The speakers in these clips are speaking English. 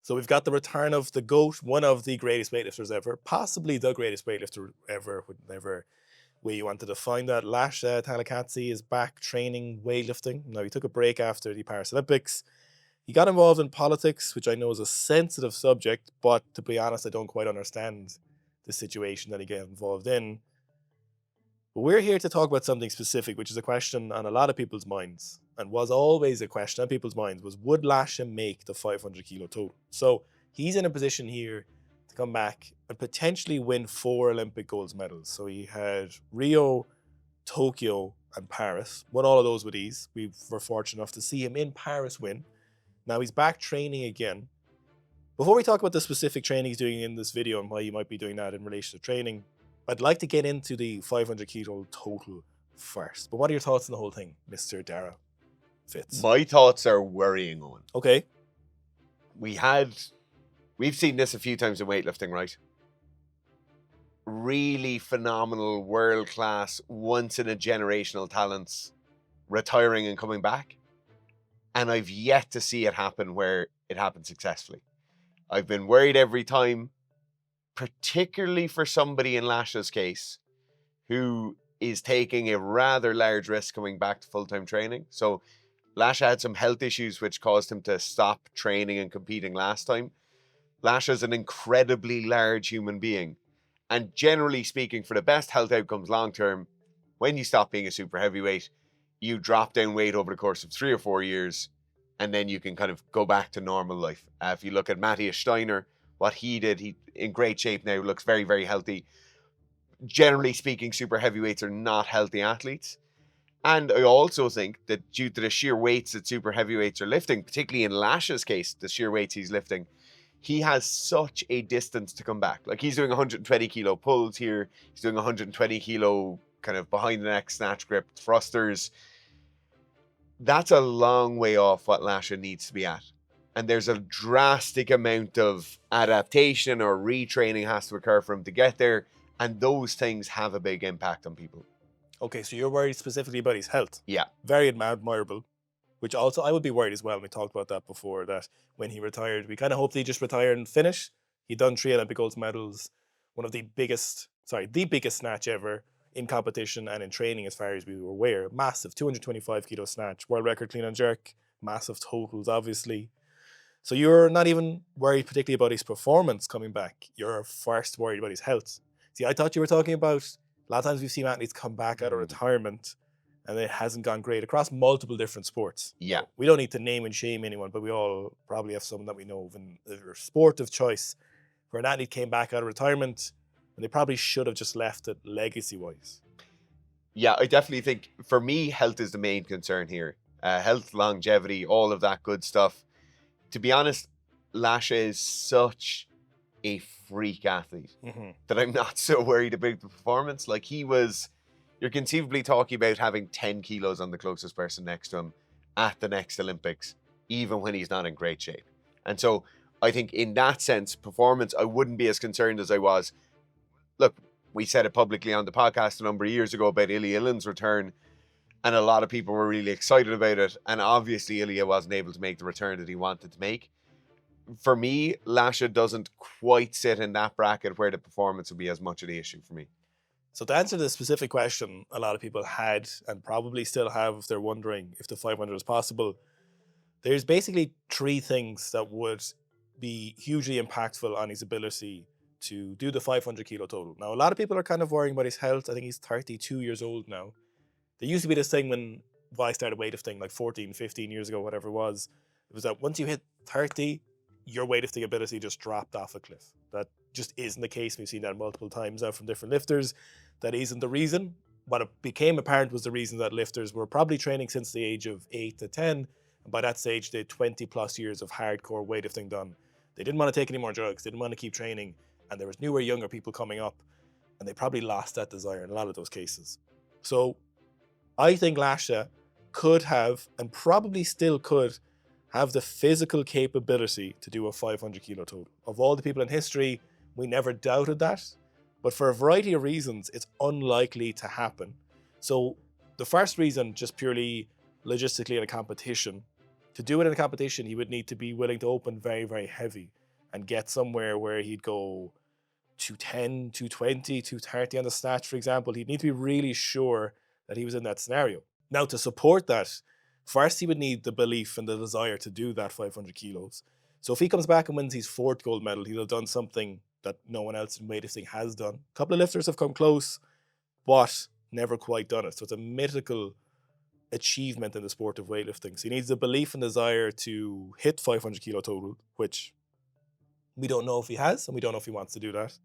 So we've got the return of the GOAT, one of the greatest weightlifters ever, possibly the greatest weightlifter ever, whatever way you want to define that. Lasha Talakatsi is back training weightlifting. Now, he took a break after the Paris Olympics. He got involved in politics, which I know is a sensitive subject, but to be honest, I don't quite understand the situation that he got involved in. But we're here to talk about something specific, which is a question on a lot of people's minds, and was always a question on people's minds, was would Lasha make the 500 kilo total? So he's in a position here to come back and potentially win 4 Olympic gold medals. So he had Rio, Tokyo, and Paris. Won all of those with ease. We were fortunate enough to see him in Paris win. Now he's back training again. Before we talk about the specific training he's doing in this video and why he might be doing that in relation to training, I'd like to get into the 500 kilo total first. But what are your thoughts on the whole thing, Mr. Dara Fitz? My thoughts are worrying, Owen. Okay. We've seen this a few times in weightlifting, right? Really phenomenal, world-class, once-in-a-generational talents retiring and coming back. And I've yet to see it happen where it happens successfully. I've been worried every time, particularly for somebody in Lasha's case, who is taking a rather large risk coming back to full-time training. So Lasha had some health issues which caused him to stop training and competing last time. Lasha's an incredibly large human being. And generally speaking, for the best health outcomes long-term, when you stop being a super heavyweight, you drop down weight over the course of 3 or 4 years, and then you can kind of go back to normal life. If you look at Matthias Steiner, what he did, he in great shape now, looks very, very healthy. Generally speaking, super heavyweights are not healthy athletes. And I also think that due to the sheer weights that super heavyweights are lifting, particularly in Lasha's case, the sheer weights he's lifting, he has such a distance to come back. Like, he's doing 120 kilo pulls here. He's doing 120 kilo kind of behind the neck snatch grip thrusters. That's a long way off what Lasha needs to be at. And there's a drastic amount of adaptation or retraining has to occur for him to get there. And those things have a big impact on people. Okay, so you're worried specifically about his health. Yeah. Very admirable. Which also, I would be worried as well. We talked about that before, that when he retired, we kind of hoped he'd just retire and finish. He'd done 3 Olympic gold medals, the biggest snatch ever in competition and in training as far as we were aware. Massive 225 kilo snatch, world record clean and jerk, massive totals, obviously. So you're not even worried particularly about his performance coming back. You're first worried about his health. See, I thought you were talking about, a lot of times we've seen athletes come back out of retirement and it hasn't gone great across multiple different sports. Yeah. We don't need to name and shame anyone, but we all probably have someone that we know of in their sport of choice where an athlete came back out of retirement and they probably should have just left it legacy-wise. Yeah, I definitely think, for me, health is the main concern here. Health, longevity, all of that good stuff. To be honest, Lasha is such a freak athlete that I'm not so worried about the performance. Like, you're conceivably talking about having 10 kilos on the closest person next to him at the next Olympics, even when he's not in great shape. And so I think in that sense, performance, I wouldn't be as concerned as I was. Look, we said it publicly on the podcast a number of years ago about Ilya Ilin's return, and a lot of people were really excited about it. And obviously Ilya wasn't able to make the return that he wanted to make. For me, Lasha doesn't quite sit in that bracket where the performance would be as much of the issue for me. So to answer the specific question a lot of people had and probably still have if they're wondering if the 500 is possible, there's basically 3 things that would be hugely impactful on his ability to do the 500 kilo total. Now, a lot of people are kind of worrying about his health. I think he's 32 years old now. There used to be this thing when I started weightlifting like 14, 15 years ago, whatever it was that once you hit 30, your weightlifting ability just dropped off a cliff. That just isn't the case. We've seen that multiple times now from different lifters. That isn't the reason. What it became apparent was the reason that lifters were probably training since the age of 8 to 10. And by that stage, they had 20 plus years of hardcore weightlifting done. They didn't want to take any more drugs. They didn't want to keep training. And there was newer, younger people coming up. And they probably lost that desire in a lot of those cases. So I think Lasha could have, and probably still could, have the physical capability to do a 500 kilo total. Of all the people in history, we never doubted that. But for a variety of reasons, it's unlikely to happen. So the first reason, just purely logistically in a competition, To do it in a competition, he would need to be willing to open very, very heavy and get somewhere where he'd go 210, 220, 230 on the snatch, for example. He'd need to be really sure that he was in that scenario. Now, to support that, first he would need the belief and the desire to do that 500 kilos. So if he comes back and wins his fourth gold medal, he'll have done something that no one else in weightlifting has done. A couple of lifters have come close, but never quite done it. So it's a mythical achievement in the sport of weightlifting. So he needs the belief and desire to hit 500 kilo total, which we don't know if he has, and we don't know if he wants to do that.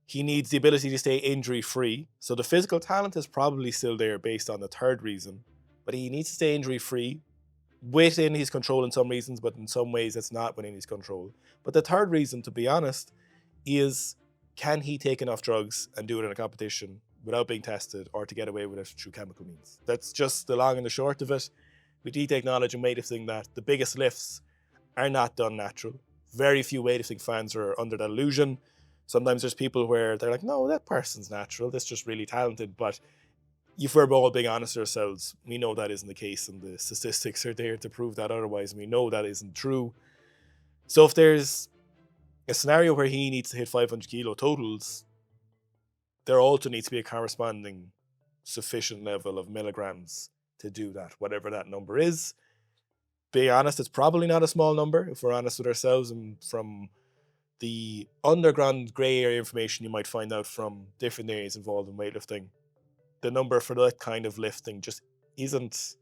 He needs the ability to stay injury free. So the physical talent is probably still there based on the third reason, but he needs to stay injury free within his control in some reasons, but in some ways it's not within his control. But the third reason, to be honest, is can he take enough drugs and do it in a competition without being tested, or to get away with it through chemical means? That's just the long and the short of it. We need to acknowledge in weightlifting that the biggest lifts are not done natural. Very few weightlifting fans are under that illusion. Sometimes there's people where they're like, no, that person's natural, that's just really talented. But if we're all being honest with ourselves, we know that isn't the case, and the statistics are there to prove that otherwise, and we know that isn't true. So if there's a scenario where he needs to hit 500 kilo totals, there also needs to be a corresponding sufficient level of milligrams to do that, whatever that number is. Being honest, it's probably not a small number, if we're honest with ourselves, and from the underground grey area information you might find out from different areas involved in weightlifting, the number for that kind of lifting just isn't,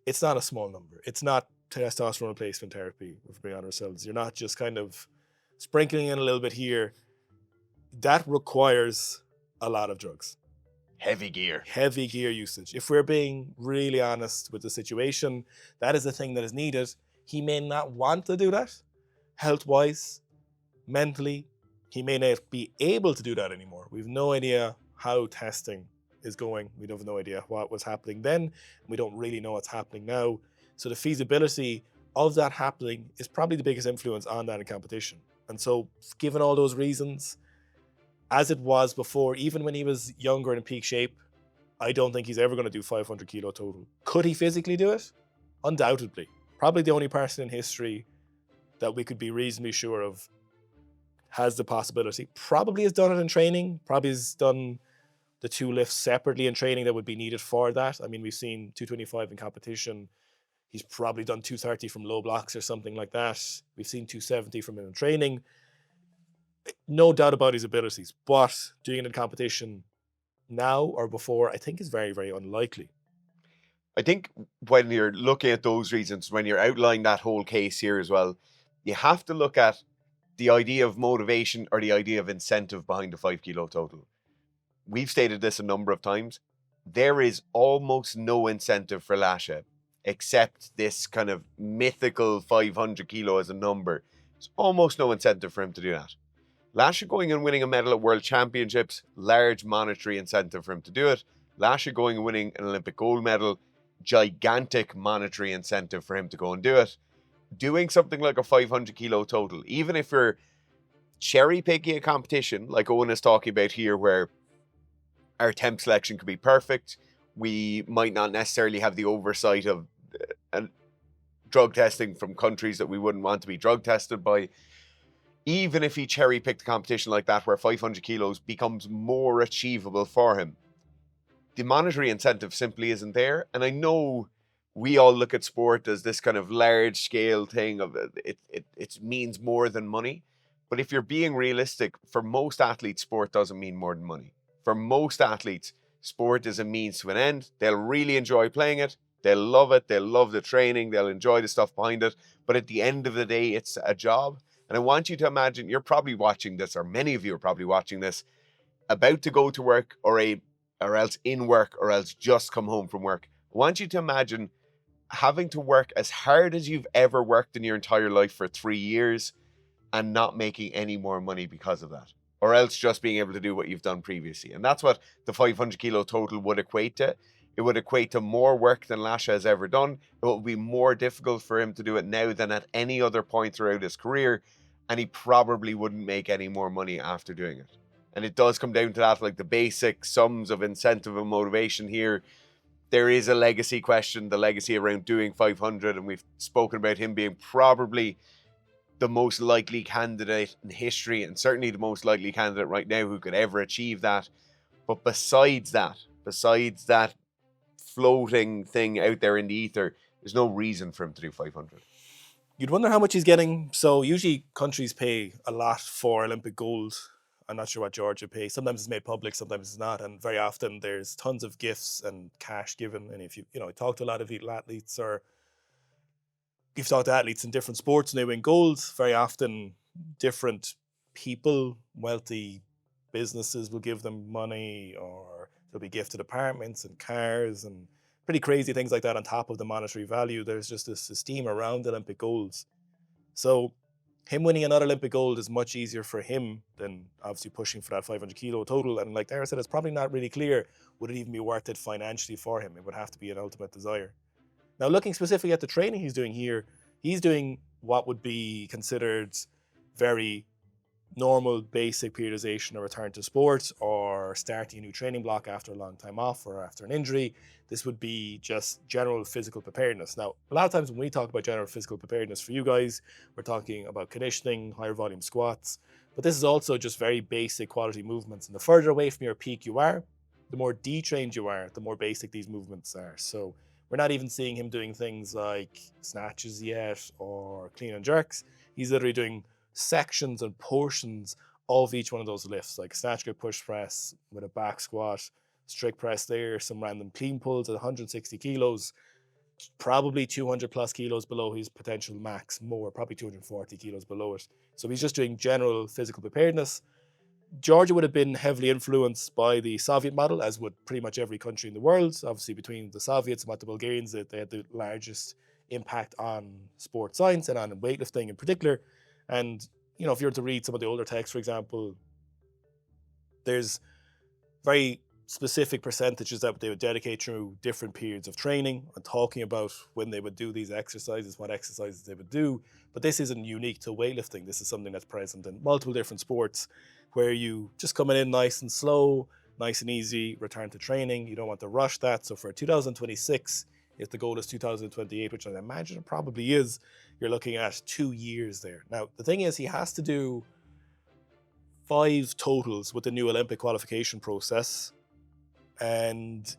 it's not a small number. It's not testosterone replacement therapy, if we're being honest ourselves. You're not just kind of sprinkling in a little bit here. That requires a lot of drugs. Heavy gear. Heavy gear usage. If we're being really honest with the situation, that is the thing that is needed. He may not want to do that, health-wise, mentally. He may not be able to do that anymore. We have no idea how testing is going. We have no idea what was happening then. We don't really know what's happening now. So the feasibility of that happening is probably the biggest influence on that in competition. And so, given all those reasons, as it was before, even when he was younger and in peak shape, I don't think he's ever going to do 500 kilo total. Could he physically do it? Undoubtedly. Probably the only person in history that we could be reasonably sure of has the possibility. Probably has done it in training. Probably has done the two lifts separately in training that would be needed for that. I mean, we've seen 225 in competition. He's probably done 230 from low blocks or something like that. We've seen 270 from him in training. No doubt about his abilities, but doing it in competition now or before, I think is very, very unlikely. I think when you're looking at those reasons, when you're outlining that whole case here as well, you have to look at the idea of motivation or the idea of incentive behind the 5 kilo total. We've stated this a number of times. There is almost no incentive for Lasha except this kind of mythical 500 kilo as a number. There's almost no incentive for him to do that. Lasha going and winning a medal at World Championships, large monetary incentive for him to do it. Lasha going and winning an Olympic gold medal, gigantic monetary incentive for him to go and do it. Doing something like a 500 kilo total, even if you're cherry picking a competition like Owen is talking about here, where our temp selection could be perfect, we might not necessarily have the oversight of drug testing from countries that we wouldn't want to be drug tested by. Even if he cherry picked a competition like that where 500 kilos becomes more achievable for him, the monetary incentive simply isn't there. And I know we all look at sport as this kind of large scale thing of it means more than money. But if you're being realistic, for most athletes, sport doesn't mean more than money. For most athletes, sport is a means to an end. They'll really enjoy playing it. They'll love it. They'll love the training. They'll enjoy the stuff behind it. But at the end of the day, it's a job. And I want you to imagine, you're probably watching this, or many of you are probably watching this, about to go to work or else in work or else just come home from work. I want you to imagine having to work as hard as you've ever worked in your entire life for 3 years and not making any more money because of that. Or else just being able to do what you've done previously. And that's what the 500 kilo total would equate to. It would equate to more work than Lasha has ever done. It will be more difficult for him to do it now than at any other point throughout his career. And he probably wouldn't make any more money after doing it. And it does come down to that, like the basic sums of incentive and motivation here. there is a legacy question, the legacy around doing 500, and we've spoken about him being probably the most likely candidate in history, and certainly the most likely candidate right now who could ever achieve that. But besides that floating thing out there in the ether, there's no reason for him to do 500. You'd wonder how much he's getting. So usually countries pay a lot for Olympic gold. I'm not sure what Georgia pays. Sometimes it's made public, sometimes it's not, and very often there's tons of gifts and cash given. And if you talk to a lot of elite athletes, or you've talked to athletes in different sports and they win gold, very often different people, wealthy businesses will give them money, or they'll be gifted apartments and cars and pretty crazy things like that on top of the monetary value. There's just this esteem around Olympic golds. So him winning another Olympic gold is much easier for him than obviously pushing for that 500 kilo total. And like Dara said, it's probably not really clear, would it even be worth it financially for him? It would have to be an ultimate desire. Now, looking specifically at the training he's doing here, he's doing what would be considered very normal, basic periodization or return to sport, or starting a new training block after a long time off or after an injury. This would be just general physical preparedness. Now, a lot of times when we talk about general physical preparedness for you guys, we're talking about conditioning, higher volume squats, but this is also just very basic quality movements. And the further away from your peak you are, the more detrained you are, the more basic these movements are. So we're not even seeing him doing things like snatches yet or clean and jerks. He's literally doing sections and portions of each one of those lifts, like snatch, grip, push press with a back squat, strict press there, some random clean pulls at 160 kilos, probably 200 plus kilos below his potential max, more, probably 240 kilos below it. So he's just doing general physical preparedness. Georgia would have been heavily influenced by the Soviet model, as would pretty much every country in the world. Obviously, between the Soviets and what the Bulgarians did, they had the largest impact on sports science and on weightlifting in particular. And, if you were to read some of the older texts, for example, there's very specific percentages that they would dedicate through different periods of training and talking about when they would do these exercises, what exercises they would do. But this isn't unique to weightlifting. This is something that's present in multiple different sports, where you just coming in nice and slow, nice and easy, return to training. You don't want to rush that. So for 2026, if the goal is 2028, which I imagine it probably is, you're looking at 2 years there. Now, the thing is, he has to do 5 totals with the new Olympic qualification process. And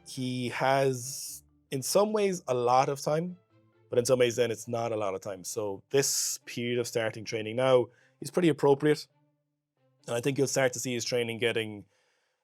he has, in some ways, a lot of time, but in some ways then it's not a lot of time. So this period of starting training now is pretty appropriate. And I think you'll start to see his training getting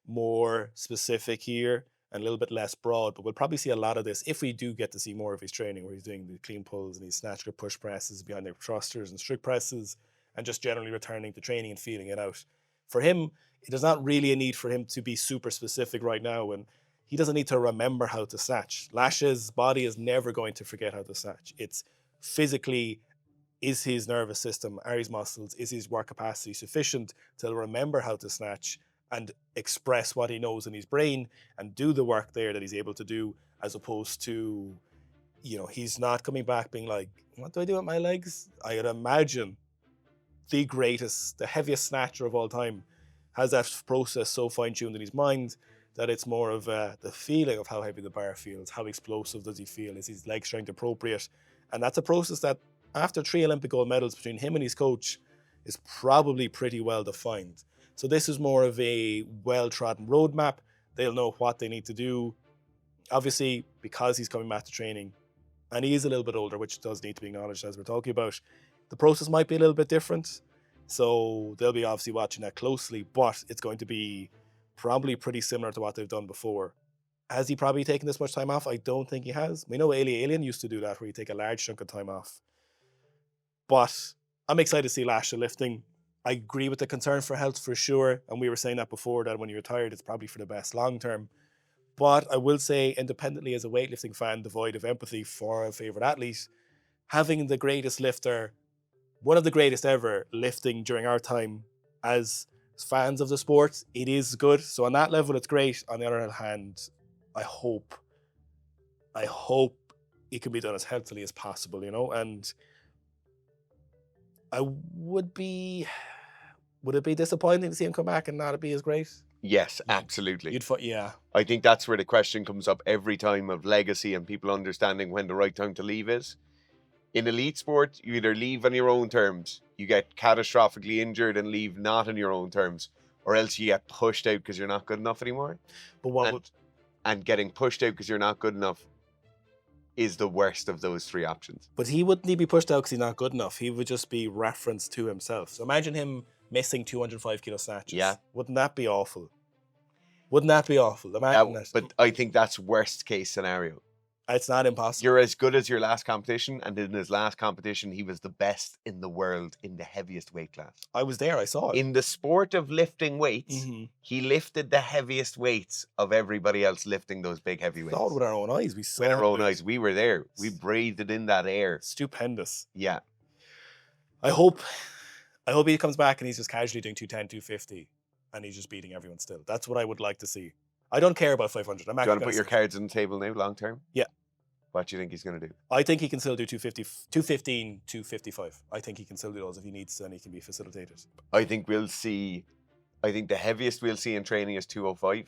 more specific here and a little bit less broad, but we'll probably see a lot of this if we do get to see more of his training, where he's doing the clean pulls and his snatch grip push presses behind the thrusters and strict presses, and just generally returning to training and feeling it out. For him, there's not really a need for him to be super specific right now, and he doesn't need to remember how to snatch. Lasha's body is never going to forget how to snatch. It's physically, is his nervous system, are his muscles, is his work capacity sufficient to remember how to snatch and express what he knows in his brain and do the work there that he's able to do, as opposed to, he's not coming back being like, what do I do with my legs? I would imagine the greatest, the heaviest snatcher of all time has that process so fine-tuned in his mind that it's more of the feeling of how heavy the bar feels, how explosive does he feel, is his leg strength appropriate? And that's a process that, after 3 Olympic gold medals between him and his coach, is probably pretty well defined. So this is more of a well-trodden roadmap. They'll know what they need to do. Obviously, because he's coming back to training, and he is a little bit older, which does need to be acknowledged as we're talking about, the process might be a little bit different. So they'll be obviously watching that closely, but it's going to be probably pretty similar to what they've done before. Has he probably taken this much time off? I don't think he has. We know Alien used to do that, where you take a large chunk of time off. But I'm excited to see Lasha lifting. I agree with the concern for health for sure. And we were saying that before, that when you're retired, it's probably for the best long term. But I will say, independently, as a weightlifting fan devoid of empathy for a favorite athlete, having the greatest lifter, one of the greatest ever, lifting during our time as fans of the sport, it is good. So on that level, it's great. On the other hand, I hope it can be done as healthily as possible, and would it be disappointing to see him come back and not be as great? Yes, absolutely. Yeah. I think that's where the question comes up every time of legacy and people understanding when the right time to leave is. In elite sport, you either leave on your own terms, you get catastrophically injured and leave not on your own terms, or else you get pushed out because you're not good enough anymore. But what And, would and getting pushed out because you're not good enough is the worst of those three options. But he wouldn't be pushed out because he's not good enough. He would just be referenced to himself. So imagine him missing 205 kilo snatches. Yeah. Wouldn't that be awful? Wouldn't that be awful? Imagine that. But I think that's worst case scenario. It's not impossible. You're as good as your last competition, and in his last competition, he was the best in the world in the heaviest weight class. I was there. I saw it. In the sport of lifting weights, Mhm. he lifted the heaviest weights of everybody else lifting those big heavy We weights. saw it with our own eyes. We saw With it. our own eyes, we were there. We breathed in that air. Stupendous. Yeah. I hope he comes back and he's just casually doing 210, 250, and he's just beating everyone still. That's what I would like to see. I don't care about 500. I'm Do you actually want to put your cards on the table now, long term? Yeah. What do you think he's going to do? I think he can still do 215, 255. I think he can still do those if he needs to, and he can be facilitated. I think the heaviest we'll see in training is 205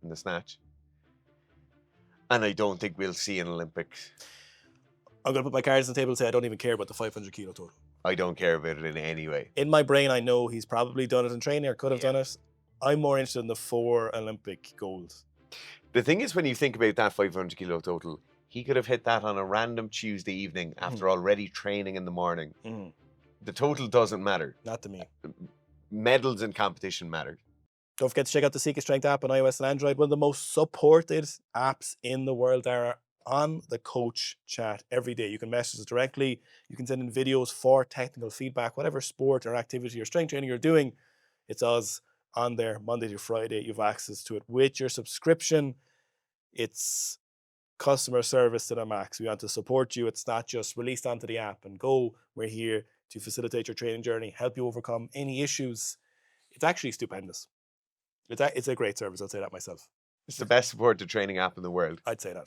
in the snatch. And I don't think we'll see an Olympics. I'm going to put my cards on the table and say I don't even care about the 500 kilo total. I don't care about it in any way. In my brain, I know he's probably done it in training or could have done it. I'm more interested in the 4 Olympic golds. The thing is, when you think about that 500 kilo total, he could have hit that on a random Tuesday evening after already training in the morning. Mm. The total doesn't matter. Not to me. Medals in competition matter. Don't forget to check out the Sika Strength app on iOS and Android. One of the most supported apps in the world. There on the coach chat every day. You can message us directly. You can send in videos for technical feedback, whatever sport or activity or strength training you're doing. It's us on there Monday to Friday. You have access to it with your subscription. It's customer service to the max. We want to support you. It's not just released onto the app and go. We're here to facilitate your training journey, help you overcome any issues. It's actually stupendous. It's a great service. I'll say that myself. It's the best supported training app in the world. I'd say that.